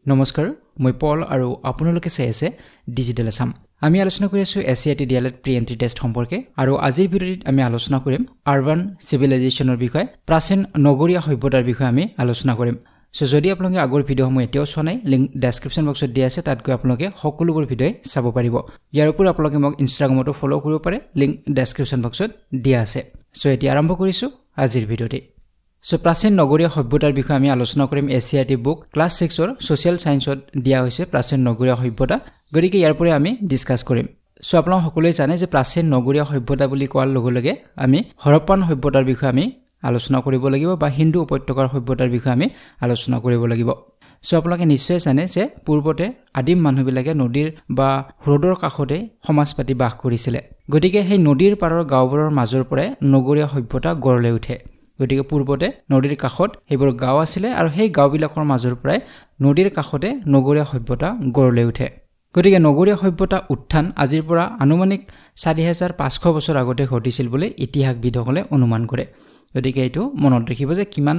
নমস্কাৰ মই পল আৰু আপোনালোকে চাই আছে ডিজিটেল আসাম আমি আলোচনা কৰি আছো SAT DElEd pre entry test সম্পৰ্কে আৰু আজিৰ ভিডিঅ'ত আমি আলোচনা কৰিম আৰবান সিভিলাইজেশনৰ বিষয়ে প্ৰাচীন নগৰীয়া সভ্যতাৰ বিষয়ে আমি আলোচনা কৰিম সো যদি আপোনালোকে আগৰ ভিডিঅ'সমূহ এতিয়াও চোৱা নাই লিংক ডেসক্ৰিপচন বক্সত দিয়া আছে তাত গৈ আপোনালোকে সকলোবোৰ ভিডিঅ' চাব পাৰিব ইয়াৰ উপৰিও আপোনালোকে মোক ইনষ্টাগ্ৰামতো ফলো কৰিব পাৰে লিংক ডেসক্ৰিপচন বক্সত দিয়া আছে সো এতিয়া আৰম্ভ কৰিছো আজিৰ ভিডিঅ'টি সো প্ৰাচীন নগৰীয়া সভ্যতাৰ বিষয়ে আমি আলোচনা কৰিম এসএটি বুক ক্লাস 6 ৰ সোশ্যাল সায়েন্সত দিয়া হৈছে প্ৰাচীন নগৰীয়া সভ্যতা গৰিকে ইয়াৰ পৰে আমি ডিসকাস কৰিম সো আপোনালোক সকলোৱে জানে যে প্ৰাচীন নগৰীয়া সভ্যতা বুলি কোৱাৰ লগে লগে আমি হৰপ্পান সভ্যতাৰ বিষয়ে আমি আলোচনা কৰিব লাগিব বা হিন্দু উপত্যকাৰ সভ্যতাৰ বিষয়ে আমি আলোচনা কৰিব লাগিব সো আপোনালোকে নিশ্চয় জানে যে পূৰ্বতে আদিম মানুহবিলাকে নদীৰ বা হ্ৰদৰ কাষতে সমাজ পাতি বাস কৰিছিল গতিকে সেই নদীৰ পাৰৰ গাঁওবোৰৰ মাজৰ পৰাই নগৰীয়া সভ্যতা গঢ় লৈ উঠে গতিকে পূৰ্বতে নদীৰ কাষত হেবোৰ গাঁও আছিল আৰু সেই গাঁওবিলাকৰ মাজৰ পৰাই নদীৰ কাষতে নগৰীয়া সভ্যতা গঢ় লৈ উঠে গতিকে নগৰীয়া সভ্যতা উত্থান আজিৰ পৰা আনুমানিক 4500 বছৰ আগতে ঘটিছিল বুলি ইতিহাসবিদসকলে অনুমান কৰে গতিকে এইটো মনত ৰাখিব যে কিমান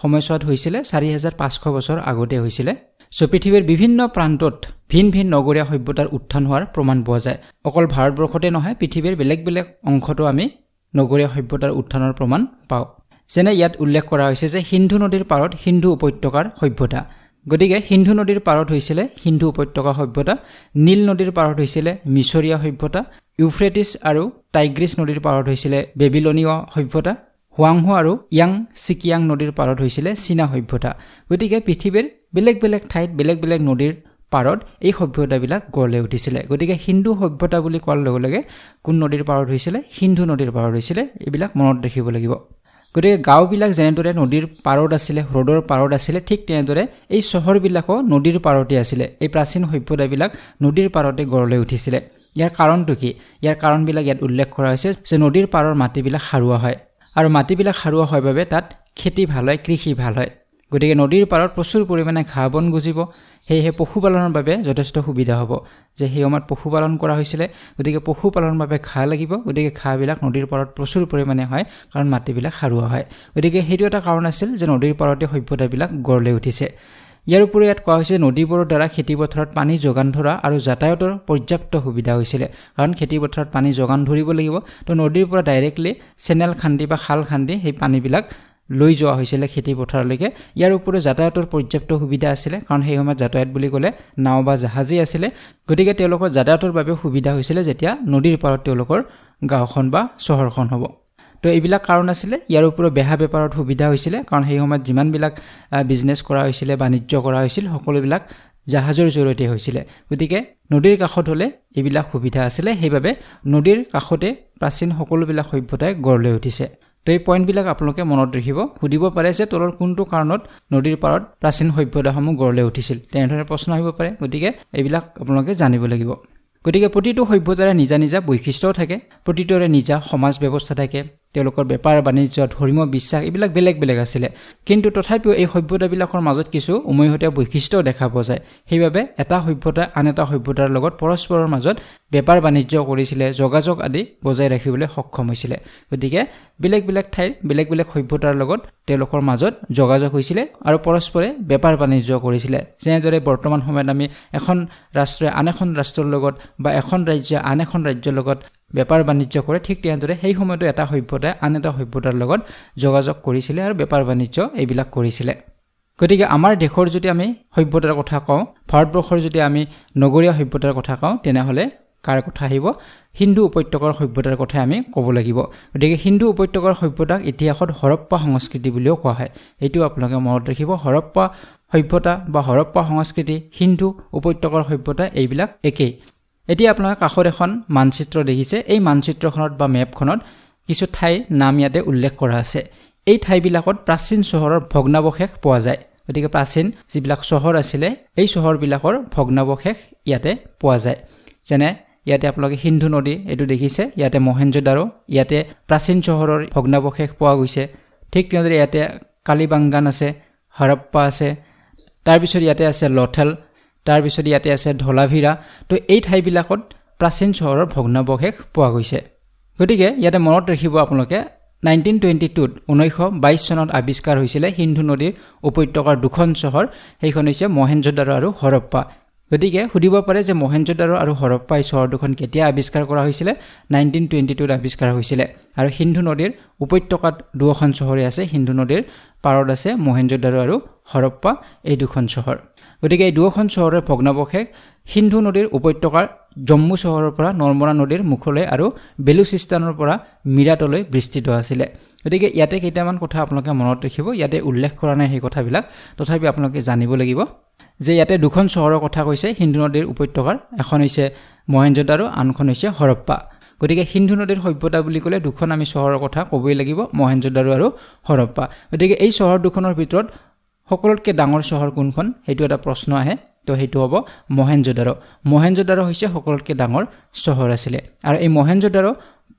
সময়ছোৱাত হৈছিল 4500 বছৰ আগতে হৈছিল সো পৃথিৱীৰ বিভিন্ন প্ৰান্তত ভিন নগৰীয়া সভ্যতাৰ উত্থান হোৱাৰ প্ৰমাণ পোৱা যায় অকল ভাৰতবৰ্ষতে নহয় পৃথিৱীৰ বেলেগ অংশতো আমি নগৰীয়া সভ্যতাৰ উত্থানৰ প্ৰমাণ পাওঁ যেনে ইয়াত উল্লেখ কৰা হৈছে যে সিন্ধু নদীৰ পাৰত সিন্ধু উপত্যকাৰ সভ্যতা গতিকে সিন্ধু নদীৰ পাৰত হৈছিল সিন্ধু উপত্যকা সভ্যতা নীল নদীৰ পাৰত হৈছিল মিছৰীয়া সভ্যতা ইউফ্ৰেটিছ আৰু টাইগ্ৰিছ নদীৰ পাৰত হৈছিল বেবিলনীয় সভ্যতা হুৱাংহো আৰু ইয়াং সিকিয়াং নদীৰ পাৰত হৈছিল চীনা সভ্যতা গতিকে পৃথিৱীৰ বেলেগ ঠাইত বেলেগ নদীৰ পাৰত এই সভ্যতাবিলাক গঢ় লৈ উঠিছিল গতিকে হিন্দু সভ্যতা বুলি কোৱাৰ লগে লগে কোন নদীৰ পাৰত হৈছিল সিন্ধু নদীৰ পাৰত হৈছিল এইবিলাক মনত ৰাখিব লাগিব গতিকে গাঁওবিলাক যেনেদৰে নদীৰ পাৰত আছিল হ্ৰদৰ পাৰত আছিল ঠিক তেনেদৰে এই চহৰবিলাকো নদীৰ পাৰতে আছিল এই প্ৰাচীন সভ্যতাবিলাক নদীৰ পাৰতে গঢ় লৈ উঠিছিল ইয়াৰ কাৰণটো কি ইয়াৰ কাৰণবিলাক ইয়াত উল্লেখ কৰা হৈছে যে নদীৰ পাৰৰ মাটিবিলাক সাৰুৱা হয় আৰু মাটিবিলাক সাৰুৱা হয় বাবে তাত খেতি ভাল হয় কৃষি ভাল হয় গতিকে নদীৰ পাৰত প্ৰচুৰ পৰিমাণে ঘাঁহ বন গজিব হেহে পশুপালনৰ বাবে যথেষ্ট সুবিধা হ'ব যে সেই সময়ত পশুপালন কৰা হৈছিল গতিকে পশুপালনৰ বাবে ঘাঁহ লাগিব গতিকে ঘাঁহবিলাক নদীৰ পাৰত প্ৰচুৰ পৰিমাণে হয় কাৰণ মাটিবিলাক সাৰুৱা হয় গতিকে সেইটো এটা কাৰণ আছিল যে নদীৰ পাৰতে সভ্যতাবিলাক গঢ় লৈ উঠিছে ইয়াৰ উপৰি ইয়াত কোৱা হৈছে নদীবোৰৰ দ্বাৰা খেতিপথাৰত পানী যোগান ধৰা আৰু যাতায়াতৰ পৰ্যাপ্ত সুবিধা হৈছিল কাৰণ খেতিপথাৰত পানী যোগান ধৰিব লাগিব তো নদীৰ পৰা ডাইৰেক্টলি চেনেল খান্দি বা খাল খান্দি সেই পানীবিলাক লৈ যোৱা হৈছিল খেতি পথাৰলৈকে ইয়াৰ উপৰিও যাতায়াতৰ পৰ্যাপ্ত সুবিধা আছিল কাৰণ সেই সময়ত যাতায়াত বুলি ক'লে নাও বা জাহাজেই আছিল গতিকে তেওঁলোকৰ যাতায়াতৰ বাবে সুবিধা হৈছিল যেতিয়া নদীৰ পাৰত তেওঁলোকৰ গাঁওখন বা চহৰখন হ'ব তো এইবিলাক কাৰণ আছিল ইয়াৰ উপৰিও বেহা বেপাৰত সুবিধা হৈছিল কাৰণ সেই সময়ত যিমানবিলাক বিজনেছ কৰা হৈছিল বাণিজ্য কৰা হৈছিল সকলোবিলাক জাহাজৰ জৰিয়তে হৈছিল গতিকে নদীৰ কাষত হ'লে এইবিলাক সুবিধা আছিল সেইবাবে নদীৰ কাষতে প্ৰাচীন সকলোবিলাক সভ্যতাই গঢ় লৈ উঠিছে তো এই পইণ্টবিলাক আপোনালোকে মনত ৰাখিব সুধিব পাৰে যে তলৰ কোনটো কাৰণত নদীৰ পাৰত প্ৰাচীন সভ্যতাসমূহ গঢ় লৈ উঠিছিল তেনেধৰণৰ প্ৰশ্ন আহিব পাৰে গতিকে এইবিলাক আপোনালোকে জানিব লাগিব গতিকে প্ৰতিটো সভ্যতাৰে নিজা বৈশিষ্ট্য থাকে প্ৰতিটোৰে নিজা সমাজ ব্যৱস্থা থাকে তেওঁলোকৰ বেপাৰ বাণিজ্য ধৰ্মীয় বিশ্বাস এইবিলাক বেলেগ আছিল কিন্তু তথাপিও এই সভ্যতাবিলাকৰ মাজত কিছু উমৈহতীয়া বৈশিষ্ট্য দেখা পোৱা যায় সেইবাবে এটা সভ্যতা আন এটা সভ্যতাৰ লগত পৰস্পৰৰ মাজত বেপাৰ বাণিজ্য কৰিছিল যোগাযোগ আদি বজাই ৰাখিবলৈ সক্ষম হৈছিল গতিকে বেলেগ ঠাইৰ বেলেগ সভ্যতাৰ লগত তেওঁলোকৰ মাজত যোগাযোগ হৈছিল আৰু পৰস্পৰে বেপাৰ বাণিজ্য কৰিছিল যেনেদৰে বৰ্তমান সময়ত আমি এখন ৰাষ্ট্ৰই আন এখন ৰাষ্ট্ৰৰ লগত বা এখন ৰাজ্যই আন এখন ৰাজ্যৰ লগত বেপাৰ বাণিজ্য কৰে ঠিক তেনেদৰে সেই সময়তো এটা সভ্যতাই আন এটা সভ্যতাৰ লগত যোগাযোগ কৰিছিল আৰু বেপাৰ বাণিজ্য এইবিলাক কৰিছিল গতিকে আমাৰ দেশৰ যদি আমি সভ্যতাৰ কথা কওঁ ভাৰতবৰ্ষৰ যদি আমি নগৰীয়া সভ্যতাৰ কথা কওঁ তেনেহ'লে কাৰ কথা আহিব হিন্দু উপত্যকাৰ সভ্যতাৰ কথা আমি ক'ব লাগিব গতিকে হিন্দু উপত্যকাৰ সভ্যতাক ইতিহাসত হৰপ্পা সংস্কৃতি বুলিও কোৱা হয় এইটো আপোনালোকে মনত ৰাখিব হৰপ্পা সভ্যতা বা হৰপ্পা সংস্কৃতি হিন্দু উপত্যকাৰ সভ্যতা এইবিলাক একেই এতিয়া আপোনালোকে কাষত এখন মানচিত্ৰ দেখিছে এই মানচিত্ৰখনত বা মেপখনত কিছু ঠাই নাম ইয়াতে উল্লেখ কৰা আছে এই ঠাইবিলাকত প্ৰাচীন চহৰৰ ভগ্নাৱশেষ পোৱা যায় গতিকে প্ৰাচীন যিবিলাক চহৰ আছিলে এই চহৰবিলাকৰ ভগ্নাৱশেষ ইয়াতে পোৱা যায় যেনে ইয়াতে আপোনালোকে সিন্ধু নদী এইটো দেখিছে ইয়াতে মহেঞ্জোদাৰো ইয়াতে প্ৰাচীন চহৰৰ ভগ্নাৱশেষ পোৱা গৈছে ঠিক তেনেদৰে ইয়াতে কালিবাংগান আছে হৰপ্পা আছে তাৰপিছত ইয়াতে আছে লথেল তাৰপিছত ইয়াতে আছে ধলাভিৰা তো এই ঠাইবিলাকত প্ৰাচীন চহৰৰ ভগ্নাৱশেষ পোৱা গৈছে গতিকে ইয়াতে মনত ৰাখিব আপোনালোকে 1922 1922 চনত আৱিষ্কাৰ হৈছিলে সিন্ধু নদীৰ উপত্যকাৰ দুখন চহৰ সেইখন হৈছে মহেঞ্জোদাৰো আৰু হৰপ্পা গতিকে সুধিব পাৰে যে মহেঞ্জোদাৰো আৰু হৰপ্পা এই চহৰ দুখন কেতিয়া আৱিষ্কাৰ কৰা হৈছিলে 1922 আৱিষ্কাৰ হৈছিলে আৰু সিন্ধু নদীৰ উপত্যকাত দুখন চহৰে আছে সিন্ধু নদীৰ পাৰত আছে মহেঞ্জোদাৰো আৰু হৰপ্পা এই দুখন চহৰ গতিকে এই দুখন চহৰৰ ভগ্নাৱশেষ সিন্ধু নদীৰ উপত্যকাৰ জম্মু চহৰৰ পৰা নৰ্মদা নদীৰ মুখলৈ আৰু বেলুচিস্তানৰ পৰা মিৰাটলৈ বিস্তৃত আছিলে গতিকে ইয়াতে কেইটামান কথা আপোনালোকে মনত ৰাখিব ইয়াতে উল্লেখ কৰা নাই সেই কথাবিলাক তথাপি আপোনালোকে জানিব লাগিব যে ইয়াতে দুখন চহৰৰ কথা কৈছে সিন্ধু নদীৰ উপত্যকাৰ এখন হৈছে মহেঞ্জোদাৰো আনখন হৈছে হৰপ্পা গতিকে সিন্ধু নদীৰ সভ্যতা বুলি ক'লে দুখন আমি চহৰৰ কথা ক'বই লাগিব মহেঞ্জোদাৰো আৰু হৰপ্পা গতিকে এই চহৰ দুখনৰ ভিতৰত সকলোতকৈ ডাঙৰ চহৰ কোনখন সেইটো এটা প্ৰশ্ন আহে তো সেইটো হ'ব মহেঞ্জোদাৰো হৈছে সকলোতকৈ ডাঙৰ চহৰ আছিলে আৰু এই মহেঞ্জোদাৰো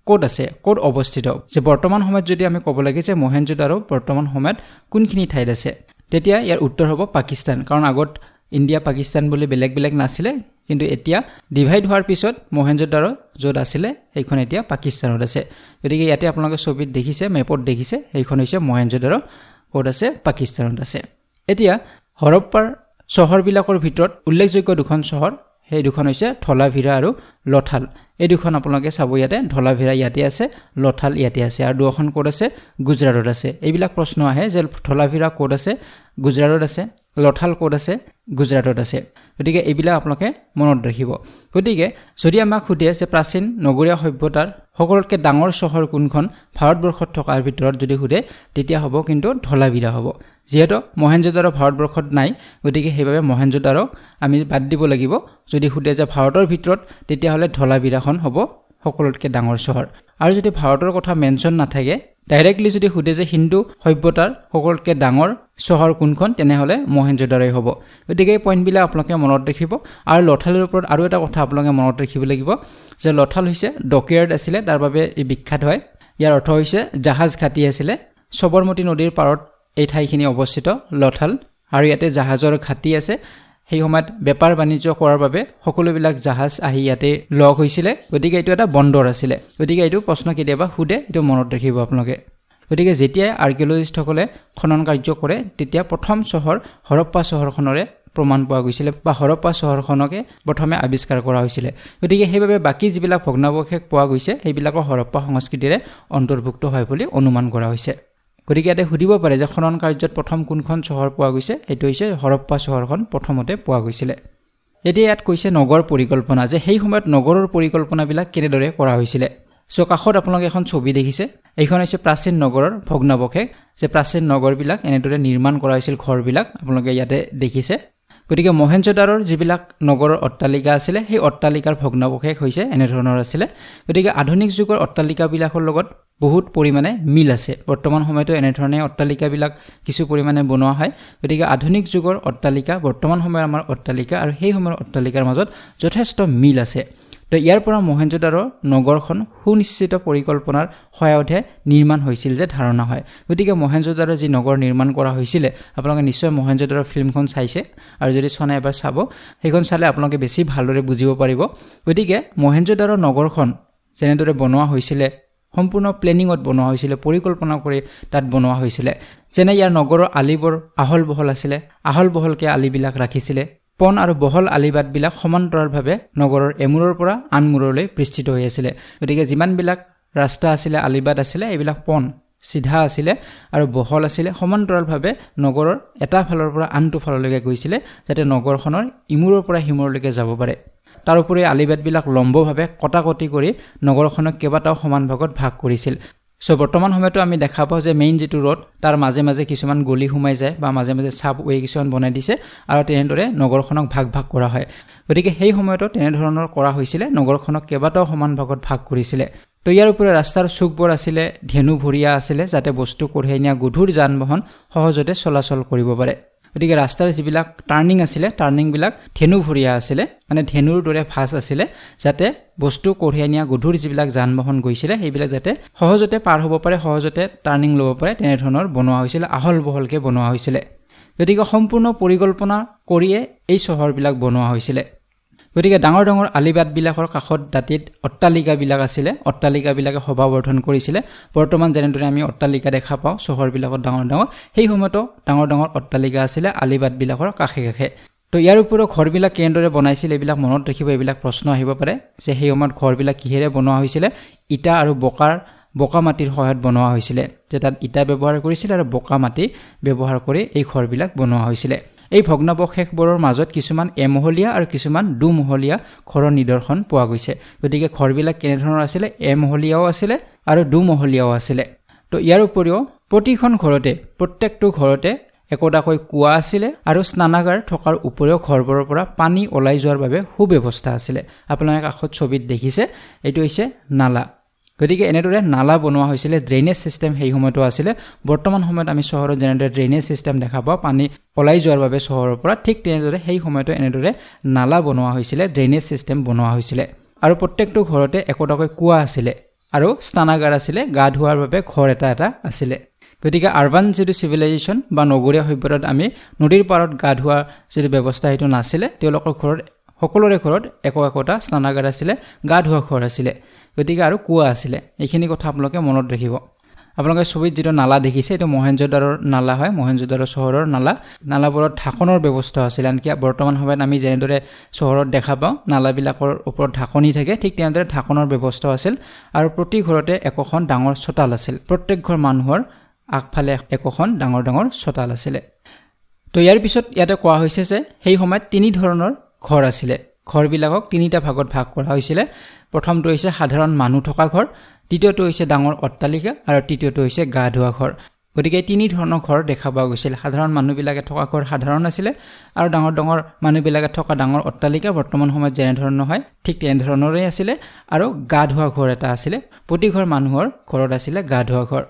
ক'ত আছে ক'ত অৱস্থিত যে বৰ্তমান সময়ত যদি আমি ক'ব লাগে যে মহেঞ্জোদাৰো বৰ্তমান সময়ত কোনখিনি ঠাইত আছে তেতিয়া ইয়াৰ উত্তৰ হ'ব পাকিস্তান কাৰণ আগত ইণ্ডিয়া পাকিস্তান বুলি বেলেগ বেলেগ নাছিলে কিন্তু এতিয়া ডিভাইড হোৱাৰ পিছত মহেঞ্জোদাৰো য'ত আছিলে সেইখন এতিয়া পাকিস্তানত আছে গতিকে ইয়াতে আপোনালোকে ছবিত দেখিছে মেপত দেখিছে সেইখন হৈছে মহেঞ্জোদাৰো ক'ত আছে পাকিস্তানত আছে এতিয়া হৰপ্পাৰ চহৰবিলাকৰ ভিতৰত উল্লেখযোগ্য দুখন চহৰ সেই দুখন হৈছে ধলাভিৰা আৰু লথাল এই দুখন আপোনালোকে চাব ইয়াতে ধলাভিৰা ইয়াতে আছে লথাল ইয়াতে আছে আৰু দুখন ক'ত আছে গুজৰাটত আছে এইবিলাক প্ৰশ্ন আহে যে ধলাভিৰা ক'ত আছে গুজৰাটত আছে লথাল ক'ত আছে গুজৰাটত আছে গতিকে এইবিলাক আপোনালোকে মনত ৰাখিব গতিকে যদি আমাক সোধে যে প্ৰাচীন নগৰীয়া সভ্যতাৰ সকলোতকৈ ডাঙৰ চহৰ কোনখন ভাৰতবৰ্ষত থকাৰ ভিতৰত যদি সোধে তেতিয়া হ'ব কিন্তু ধলাভিৰা হ'ব যিহেতু মহেঞ্জোদাৰো ভাৰতবৰ্ষত নাই গতিকে সেইবাবে মহেঞ্জোদাৰো আমি বাদ দিব লাগিব যদি সোধে যে ভাৰতৰ ভিতৰত তেতিয়াহ'লে ধলাভিৰাখন হ'ব সকলোতকৈ ডাঙৰ চহৰ আৰু যদি ভাৰতৰ কথা মেনশ্যন নাথাকে ডাইৰেক্টলি যদি সোধে যে হিন্দু সভ্যতাৰ সকলোতকৈ ডাঙৰ চহৰ কোনখন তেনেহ'লে মহেঞ্জোদাৰোই হ'ব গতিকে এই পইণ্টবিলাক আপোনালোকে মনত ৰাখিব আৰু লথালৰ ওপৰত আৰু এটা কথা আপোনালোকে মনত ৰাখিব লাগিব যে লথাল হৈছে ডকয়াৰ্ড আছিলে তাৰ বাবে ই বিখ্যাত হয় ইয়াৰ অৰ্থ হৈছে জাহাজ ঘাটি আছিলে সবৰমতী নদীৰ পাৰত এই ঠাইখিনি অৱস্থিত লথাল আৰু ইয়াতে জাহাজৰ ঘাটি আছে সেই সময়ত বেপাৰ বাণিজ্য কৰাৰ বাবে সকলোবিলাক জাহাজ আহি ইয়াতে লগ হৈছিলে গতিকে এইটো এটা বন্দৰ আছিলে গতিকে এইটো প্ৰশ্ন কেতিয়াবা সোধে এইটো মনত ৰাখিব আপোনালোকে গতিকে যেতিয়াই আৰ্কিঅলজিষ্টসকলে খনন কাৰ্য কৰে তেতিয়া প্ৰথম চহৰ হৰপ্পা চহৰখনৰে প্ৰমাণ পোৱা গৈছিলে বা হৰপ্পা চহৰখনকে প্ৰথমে আৱিষ্কাৰ কৰা হৈছিলে গতিকে সেইবাবে বাকী যিবিলাক ভগ্নাৱশেষ পোৱা গৈছে সেইবিলাকৰ হৰপ্পা সংস্কৃতিৰে অন্তৰ্ভুক্ত হয় বুলি অনুমান কৰা হৈছে গতিকে ইয়াতে সুধিব পাৰে যে খনন কাৰ্যত প্ৰথম কোনখন চহৰ পোৱা গৈছে এইটো হৈছে হৰপ্পা চহৰখন প্ৰথমতে পোৱা গৈছিলে এতিয়া ইয়াত কৈছে নগৰ পৰিকল্পনা যে সেই সময়ত নগৰৰ পৰিকল্পনাবিলাক কেনেদৰে কৰা হৈছিলে সো কাষত আপোনালোকে এখন ছবি দেখিছে এইখন হৈছে প্ৰাচীন নগৰৰ ভগ্নাৱশেষ যে প্ৰাচীন নগৰবিলাক এনেদৰে নিৰ্মাণ কৰা হৈছিল ঘৰবিলাক আপোনালোকে ইয়াতে দেখিছে গতিকে মহেঞ্জোদাৰোৰ যিবিলাক নগৰৰ অট্টালিকা আছিলে সেই অট্টালিকাৰ ভগ্নাৱশেষ হৈছে এনেধৰণৰ আছিলে গতিকে আধুনিক যুগৰ অট্টালিকাবিলাকৰ লগত বহুত পৰিমাণে মিল আছে বৰ্তমান সময়তো এনেধৰণে অট্টালিকাবিলাক কিছু পৰিমাণে বনোৱা হয় গতিকে আধুনিক যুগৰ অট্টালিকা বৰ্তমান সময়ৰ আমাৰ অট্টালিকা আৰু সেই সময়ৰ অট্টালিকাৰ মাজত যথেষ্ট মিল আছে তো ইয়াৰ পৰা মহেঞ্জোদাৰো নগৰখন সুনিশ্চিত পৰিকল্পনাৰ সহায়তহে নিৰ্মাণ হৈছিল যে ধাৰণা হয় গতিকে মহেঞ্জোদাৰো যি নগৰ নিৰ্মাণ কৰা হৈছিলে আপোনালোকে নিশ্চয় মহেঞ্জোদাৰো ফিল্মখন চাইছে আৰু যদি চনে এবাৰ চাব সেইখন চালে আপোনালোকে বেছি ভালদৰে বুজিব পাৰিব গতিকে মহেঞ্জোদাৰো নগৰখন যেনেদৰে বনোৱা হৈছিলে সম্পূৰ্ণ প্লেনিঙত বনোৱা হৈছিলে পৰিকল্পনা কৰি তাত বনোৱা হৈছিলে যেনে ইয়াৰ নগৰৰ আলিবোৰ আহল বহল আছিলে আহল বহলকৈ আলিবিলাক ৰাখিছিলে পন আৰু বহল আলিবাটবিলাক সমান্তৰালভাৱে নগৰৰ এমূৰৰ পৰা আন মূৰলৈ বিস্তৃত হৈ আছিল গতিকে যিমানবিলাক ৰাস্তা আছিল আলিবাট আছিল এইবিলাক পন সিধা আছিল আৰু বহল আছিল সমান্তৰালভাৱে নগৰৰ এটা ফালৰ পৰা আনটো ফাললৈকে গৈছিল যাতে নগৰখনৰ ইমূৰৰ পৰা হিমূৰলৈকে যাব পাৰে তাৰ উপৰি আলিবাটবিলাক লম্বভাৱে কটাকটি কৰি নগৰখনক কেইবাটাও সমান ভাগত ভাগ কৰিছিল সো বৰ্তমান সময়তো আমি দেখা পাওঁ যে মেইন যেটো ৰোড তাৰ মাজে মাজে কিছুমান গলি সোমাই যায় বা মাজে মাজে সাবৱে কিছুমান বনাই দিছে আৰু তেনেদৰে নগৰখনক ভাগ ভাগ কৰা হয় গতিকে সেই সময়তো তেনেধৰণৰ কৰা হৈছিল নগৰখনক কেইবাটাও সমান ভাগত ভাগ কৰিছিল তো ইয়াৰ উপৰি ৰাস্তাৰ চুকবোৰ আছিল ধেনু ভৰিয়া আছিল যাতে বস্তু কঢ়িয়াই নিয়া গধুৰ যান-বাহন সহজতে চলাচল কৰিব পাৰে গতিকে ৰাস্তাৰ যিবিলাক টাৰ্নিং আছিল টাৰ্নিংবিলাক ধেনু ভৰিয়া আছিল মানে ধেনুৰ দৰে ভাঁজ আছিল যাতে বস্তু কঢ়িয়াই নিয়া গধুৰ যিবিলাক যান-বাহন গৈছিল সেইবিলাক যাতে সহজতে পাৰ হ'ব পাৰে সহজতে টাৰ্নিং ল'ব পাৰে তেনেধৰণৰ বনোৱা হৈছিল আহল বহলকে বনোৱা হৈছিল গতিকে সম্পূৰ্ণ পৰিকল্পনা কৰিয়ে এই চহৰবিলাক বনোৱা হৈছিল গতিকে ডাঙৰ ডাঙৰ আলিবাটবিলাকৰ কাষত দাঁতিত অট্টালিকাবিলাক আছিলে অট্টালিকাবিলাকে সভাবৰ্ধন কৰিছিলে বৰ্তমান যেনেদৰে আমি অট্টালিকা দেখা পাওঁ চহৰবিলাকত ডাঙৰ ডাঙৰ সেই সময়তো ডাঙৰ ডাঙৰ অট্টালিকা আছিলে আলিবাটবিলাকৰ কাষে কাষে তো ইয়াৰ উপৰিও ঘৰবিলাক কেনেদৰে বনাইছিল এইবিলাক মনত ৰাখিব এইবিলাক প্ৰশ্ন আহিব পাৰে যে সেই সময়ত ঘৰবিলাক কিহেৰে বনোৱা হৈছিলে ইটা আৰু বোকা মাটিৰ সহায়ত বনোৱা হৈছিলে যে তাত ইটা ব্যৱহাৰ কৰিছিল আৰু বোকা মাটি ব্যৱহাৰ কৰি এই ঘৰবিলাক বনোৱা হৈছিলে এই ভগ্নাৱশেষবোৰৰ মাজত কিছুমান এমহলীয়া আৰু কিছুমান দুমহলীয়া ঘৰৰ নিদৰ্শন পোৱা গৈছে গতিকে ঘৰবিলাক কেনেধৰণৰ আছিলে এমহলীয়াও আছিলে আৰু দুমহলীয়াও আছিলে তো ইয়াৰ উপৰিও প্ৰতিখন ঘৰতে প্ৰত্যেকটো ঘৰতে একোটাকৈ কুঁৱা আছিলে আৰু স্নানাগাৰ থকাৰ উপৰিও ঘৰবোৰৰ পৰা পানী ওলাই যোৱাৰ বাবে সুব্যৱস্থা আছিলে আপোনালোকে কাষত ছবিত দেখিছে এইটো হৈছে নালা গতিকে এনেদৰে নালা বনোৱা হৈছিলে ড্ৰেইনেজ সিস্টেম সেই সময়তো আছিলে বৰ্তমান সময়ত আমি চহৰত যেনেদৰে ড্ৰেইনেজ সিস্টেম দেখা পাওঁ পানী ওলাই যোৱাৰ বাবে চহৰৰ পৰা ঠিক তেনেদৰে সেই সময়তো এনেদৰে নালা বনোৱা হৈছিলে ড্ৰেইনেজ সিস্টেম বনোৱা হৈছিলে আৰু প্ৰত্যেকটো ঘৰতে একোটাকৈ কুঁৱা আছিলে আৰু স্নানাগাৰ আছিলে গা ধোৱাৰ বাবে ঘৰ এটা আছিলে গতিকে আৰবান যিটো চিভিলাইজেশ্যন বা নগৰীয়া সভ্যতাত আমি নদীৰ পাৰত গা ধোৱাৰ যিটো ব্যৱস্থা সেইটো নাছিলে তেওঁলোকৰ ঘৰত সকলোৰে ঘৰত একোটা স্নানাগাৰ আছিলে গা ধোৱা ঘৰ আছিলে গতিকে আৰু কুঁৱা আছিলে এইখিনি কথা আপোনালোকে মনত ৰাখিব আপোনালোকে ছবিত যিটো নালা দেখিছে এইটো মহেঞ্জোদাৰোৰ নালা হয় মহেঞ্জোদাৰো চহৰৰ নালাবোৰত ঢাকনৰ ব্যৱস্থা আছিল আনকি বৰ্তমান সময়ত আমি যেনেদৰে চহৰত দেখা পাওঁ নালাবিলাকৰ ওপৰত ঢাকনি থাকে ঠিক তেনেদৰে ঢাকনৰ ব্যৱস্থা আছিল আৰু প্ৰতি ঘৰতে একোখন ডাঙৰ চোতাল আছিল প্ৰত্যেক ঘৰ মানুহৰ আগফালে একোখন ডাঙৰ ডাঙৰ চোতাল আছিলে তো ইয়াৰ পিছত ইয়াতে কোৱা হৈছে যে সেই সময়ত তিনি ধৰণৰ ঘৰ আছিলে ঘৰবিলাকক তিনিটা ভাগত ভাগ কৰা হৈছিলে প্ৰথমটো হৈছে সাধাৰণ মানুহ থকা ঘৰ দ্বিতীয়টো হৈছে ডাঙৰ অট্টালিকা আৰু তৃতীয়টো হৈছে গা ধোৱা ঘৰ গতিকে তিনি ধৰণৰ ঘৰ দেখা পোৱা গৈছিল সাধাৰণ মানুহবিলাকে থকা ঘৰ সাধাৰণ আছিলে আৰু ডাঙৰ ডাঙৰ মানুহবিলাকে থকা ডাঙৰ অট্টালিকা বৰ্তমান সময়ত যেনে ধৰণৰ হয় ঠিক তেনে ধৰণৰে আছিলে আৰু গা ধোৱা ঘৰ এটা আছিলে প্ৰতি ঘৰ মানুহৰ ঘৰত আছিলে গা ধোৱা ঘৰ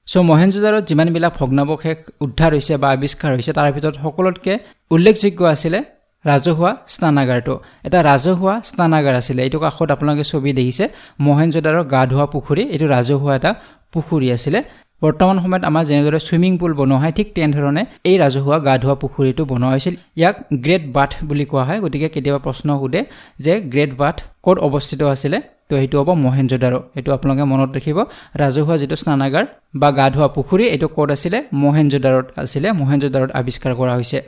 সো মহেঞ্জোদাৰোত যিমানবিলাক ভগ্নাৱশেষ উদ্ধাৰ হৈছে বা আৱিষ্কাৰ হৈছে তাৰ ভিতৰত সকলোতকৈ উল্লেখযোগ্য আছিলে ৰাজহুৱা স্নানাগাৰটো এটা ৰাজহুৱা স্নানাগাৰ আছিলে এইটো কাষত আপোনালোকে ছবি দেখিছে মহেঞ্জোদাৰোৰ গা ধোৱা পুখুৰী এইটো ৰাজহুৱা এটা পুখুৰী আছিলে বৰ্তমান সময়ত আমাৰ যেনেদৰে সুইমিং পুল বনোৱা হয় ঠিক তেনেধৰণে এই ৰাজহুৱা গা ধোৱা পুখুৰীটো বনোৱা হৈছিল ইয়াক গ্ৰেট বাথ বুলি কোৱা হয় গতিকে কেতিয়াবা প্ৰশ্ন সোধে যে গ্ৰেট বাথ ক'ত অৱস্থিত আছিলে তো সেইটো হ'ব মহেঞ্জোদাৰো এইটো আপোনালোকে মনত ৰাখিব ৰাজহুৱা যিটো স্নানাগাৰ বা গা ধোৱা পুখুৰী এইটো ক'ত আছিলে মহেঞ্জোদাৰোত আছিলে মহেঞ্জোদাৰোত আৱিষ্কাৰ কৰা হৈছে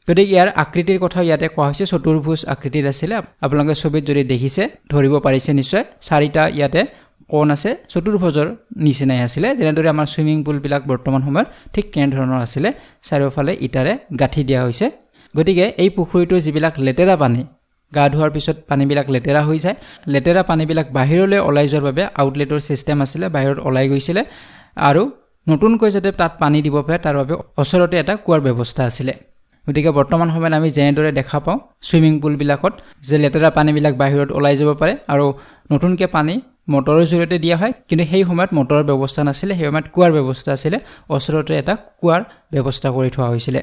গতিকে ইয়াৰ আকৃতিৰ কথা ইয়াতে কোৱা হৈছে চতুৰ্ভুজ আকৃতিৰ আছিলে আপোনালোকে ছবিত যদি দেখিছে ধৰিব পাৰিছে নিশ্চয় চাৰিটা ইয়াতে কোণ আছে চতুৰ্ভুজৰ নিচিনাই আছিলে যেনেদৰে আমাৰ সুইমিং পুলবিলাক বৰ্তমান সময়ত ঠিক তেনেধৰণৰ আছিলে চাৰিওফালে ইটাৰে গাঁঠি দিয়া হৈছে গতিকে এই পুখুৰীটোৰ যিবিলাক লেতেৰা পানী গা ধোৱাৰ পিছত পানীবিলাক লেতেৰা হৈ যায় লেতেৰা পানীবিলাক বাহিৰলৈ ওলাই যোৱাৰ বাবে আউটলেটৰ ছিষ্টেম আছিলে বাহিৰত ওলাই গৈছিলে আৰু নতুনকৈ যাতে তাত পানী দিব পাৰে তাৰ বাবে ওচৰতে এটা কুঁৱাৰ ব্যৱস্থা আছিলে গতিকে বৰ্তমান সময়ত আমি যেনেদৰে দেখা পাওঁ সুইমিং পুলবিলাকত যে লেতেৰা পানীবিলাক বাহিৰত ওলাই যাব পাৰে আৰু নতুনকৈ পানী মটৰৰ জৰিয়তে দিয়া হয় কিন্তু সেই সময়ত মটৰৰ ব্যৱস্থা নাছিলে সেই সময়ত কুঁৱাৰ ব্যৱস্থা আছিলে ওচৰতে এটা কুঁৱাৰ ব্যৱস্থা কৰি থোৱা হৈছিলে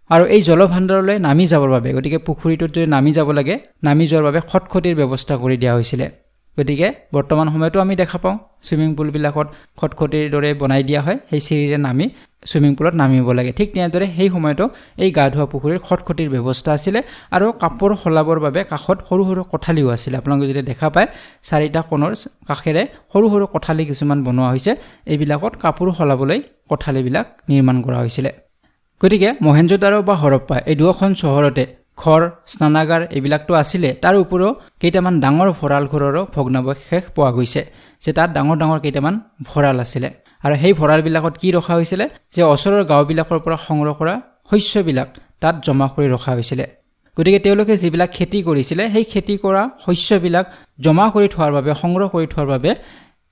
আৰু এই জলভাণ্ডাৰলৈ নামি যাবৰ বাবে গতিকে পুখুৰীটোত যদি নামি যাব লাগে নামি যোৱাৰ বাবে খটখটিৰ ব্যৱস্থা কৰি দিয়া হৈছিলে গতিকে বৰ্তমান সময়তো আমি দেখা পাওঁ সুইমিং পুলবিলাকত খটখটিৰ দৰে বনাই দিয়া হয় সেই চিৰিৰে নামি সুইমিং পুলত নামিব লাগে ঠিক তেনেদৰে সেই সময়তো এই গা ধোৱা পুখুৰীৰ খটখটিৰ ব্যৱস্থা আছিলে আৰু কাপোৰ সলাবৰ বাবে কাষত সৰু সৰু কোঠালিও আছিলে আপোনালোকে যদি দেখা পায় চাৰিটা কোণৰ কাষেৰে সৰু সৰু কোঠালি কিছুমান বনোৱা হৈছে এইবিলাকত কাপোৰ সলাবলৈ কোঠালিবিলাক নিৰ্মাণ কৰা হৈছিলে গতিকে মহেঞ্জোদাৰো বা হৰপ্পা এই দুয়োখন চহৰতে ঘৰ স্নানাগাৰ এইবিলাকতো আছিলে তাৰ উপৰিও কেইটামান ডাঙৰ ভঁৰাল ঘৰৰো ভগ্নাৱশেষ পোৱা গৈছে যে তাত ডাঙৰ ডাঙৰ কেইটামান ভঁৰাল আছিলে আৰু সেই ভঁৰালবিলাকত কি ৰখা হৈছিলে যে ওচৰৰ গাঁওবিলাকৰ পৰা সংগ্ৰহ কৰা শস্যবিলাক তাত জমা কৰি ৰখা হৈছিলে গতিকে তেওঁলোকে যিবিলাক খেতি কৰিছিলে সেই খেতি কৰা শস্যবিলাক জমা কৰি থোৱাৰ বাবে সংগ্ৰহ কৰি থোৱাৰ বাবে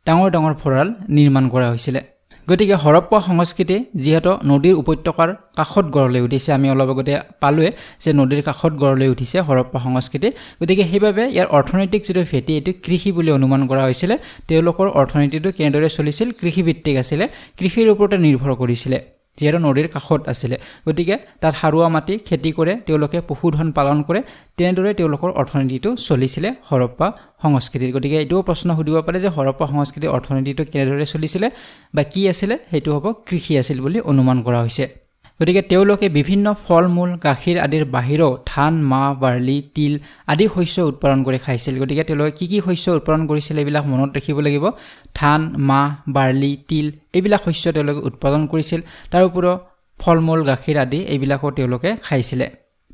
ডাঙৰ ডাঙৰ ভঁৰাল নিৰ্মাণ কৰা হৈছিলে গতিকে হৰপ্পা সংস্কৃতি যিহেতু নদীৰ উপত্যকাৰ কাষত গঢ় লৈ উঠিছে আমি অলপ আগতে পালোৱে যে নদীৰ কাষত গঢ় লৈ উঠিছে হৰপ্পা সংস্কৃতি গতিকে সেইবাবে ইয়াৰ অৰ্থনৈতিক যিটো ভেটি এইটো কৃষি বুলি অনুমান কৰা হৈছিলে তেওঁলোকৰ অৰ্থনীতিটো কেনেদৰে চলিছিল কৃষিভিত্তিক আছিলে কৃষিৰ ওপৰতে নিৰ্ভৰ কৰিছিলে যিহেতু নদীৰ কাষত আছিলে গতিকে তাত সাৰুৱা মাটি খেতি কৰে তেওঁলোকে পশুধন পালন কৰে তেনেদৰে তেওঁলোকৰ অৰ্থনীতিটো চলিছিলে হৰপ্পা সংস্কৃতিৰ গতিকে এইটোও প্ৰশ্ন সুধিব পাৰে যে হৰপ্পা সংস্কৃতিৰ অৰ্থনীতিটো কেনেদৰে চলিছিলে বা কি আছিলে সেইটো হ'ব কৃষি আছিল বুলি অনুমান কৰা হৈছে গতিকে তেওঁলোকে বিভিন্ন ফল-মূল গাখীৰ আদিৰ বাহিৰেও ধান মাহ বাৰ্লি তিল আদি শস্য উৎপাদন কৰি খাইছিল গতিকে তেওঁলোকে কি শস্য উৎপাদন কৰিছিল এইবিলাক মনত ৰাখিব লাগিব ধান মাহ বাৰ্লি তিল এইবিলাক শস্য তেওঁলোকে উৎপাদন কৰিছিল তাৰ উপৰিও ফল-মূল গাখীৰ আদি এইবিলাকো তেওঁলোকে খাইছিল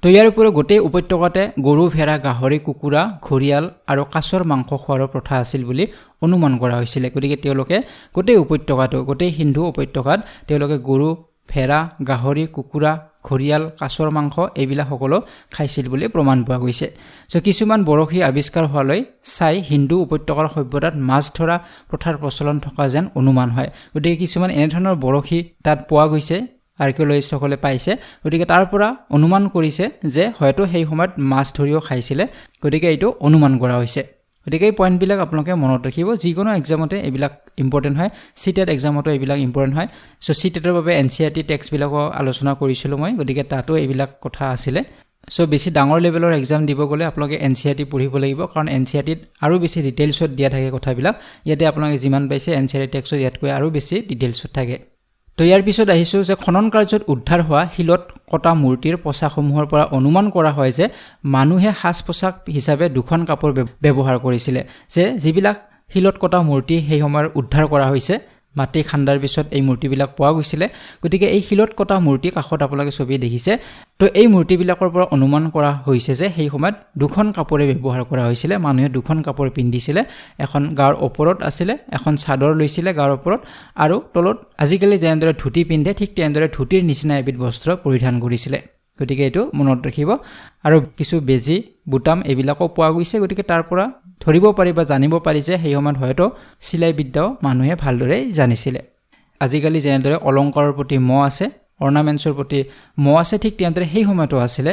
তো ইয়াৰ উপৰিও গোটেই উপত্যকাতে গৰু ভেড়া গাহৰি কুকুৰা ঘৰিয়াল আৰু কাছৰ মাংস খোৱাৰ প্ৰথা আছিল বুলি অনুমান কৰা হৈছিল গতিকে তেওঁলোকে গোটেই উপত্যকাটো গোটেই হিন্দু উপত্যকাত তেওঁলোকে গৰু ভেড়া গাহৰি কুকুৰা ঘৰিয়াল কাছৰ মাংস এইবিলাক সকলো খাইছিল বুলি প্ৰমাণ পোৱা গৈছে সো কিছুমান বৰশী আৱিষ্কাৰ হোৱালৈ চাই হিন্দু উপত্যকাৰ সভ্যতাত মাছ ধৰা প্ৰথাৰ প্ৰচলন থকা যেন অনুমান হয় গতিকে কিছুমান এনে ধৰণৰ বৰশী তাত পোৱা গৈছে আৰ্কিঅলজিষ্টসকলে পাইছে গতিকে তাৰ পৰা অনুমান কৰিছে যে হয়তো সেই সময়ত মাছ ধৰিও খাইছিল গতিকে এইটো অনুমান কৰা হৈছে গতিকে এই পইণ্টবিলাক আপোনালোকে মনত ৰাখিব যিকোনো এক্সামতে এইবিলাক ইম্পৰ্টেণ্ট হয় সিটেট এক্সামতো এইবিলাক ইম্পৰ্টেণ্ট হয় সো সিটেটৰ বাবে এনচিইআৰটি টেক্সটবিলাকো আলোচনা কৰিছিলোঁ মই গতিকে তাতো এইবিলাক কথা আছিলে সো বেছি ডাঙৰ লেভেলৰ এক্সাম দিব গ'লে আপোনালোকে এনচিইআৰটি পঢ়িব লাগিব কাৰণ এনচিইআৰটিত আৰু বেছি ডিটেইলছত দিয়া থাকে কথাবিলাক ইয়াতে আপোনালোকে যিমান পাইছে এনচিইআৰটি টেক্সটত ইয়াতকৈ আৰু বেছি ডিটেইলছত থাকে তো ইয়াৰ পিছত আহিছোঁ যে খনন কাৰ্যত উদ্ধাৰ হোৱা শিলত কটা মূৰ্তিৰ পোছাকসমূহৰ পৰা অনুমান কৰা হয় যে মানুহে সাজ পোছাক হিচাপে দুখন কাপোৰ ব্যৱহাৰ কৰিছিল যে যিবিলাক শিলত কটা মূৰ্তি সেই সময়ৰ উদ্ধাৰ কৰা হৈছে মাটি খান্দাৰ পিছত এই মূৰ্তিবিলাক পোৱা গৈছিল গতিকে এই শিলত কটা মূৰ্তি কাষত আপোনালোকে ছবি দেখিছে তো এই মূৰ্তিবিলাকৰ পৰা অনুমান কৰা হৈছে যে সেই সময়ত দুখন কাপোৰে ব্যৱহাৰ কৰা হৈছিল মানুহে দুখন কাপোৰ পিন্ধিছিল এখন গাৰ ওপৰত আছিল এখন চাদৰ লৈছিল গাৰ ওপৰত আৰু তলত আজিকালি যেনেদৰে ধুতি পিন্ধে ঠিক তেনেদৰে ধুতিৰ নিচিনা এবিধ বস্ত্ৰ পৰিধান কৰিছিল গতিকে এইটো মনত ৰাখিব আৰু কিছু বেজি বুটাম এইবিলাকো পোৱা গৈছে গতিকে তাৰ পৰা ধৰিব পাৰি বা জানিব পাৰি যে সেই সময়ত হয়তো চিলাই বিদ্যাও মানুহে ভালদৰে জানিছিল আজিকালি যেনেদৰে অলংকাৰৰ প্ৰতি মোহ আছে অৰ্নামেণ্টছৰ প্ৰতি মোহ আছে ঠিক তেনেদৰে সেই সময়তো আছিল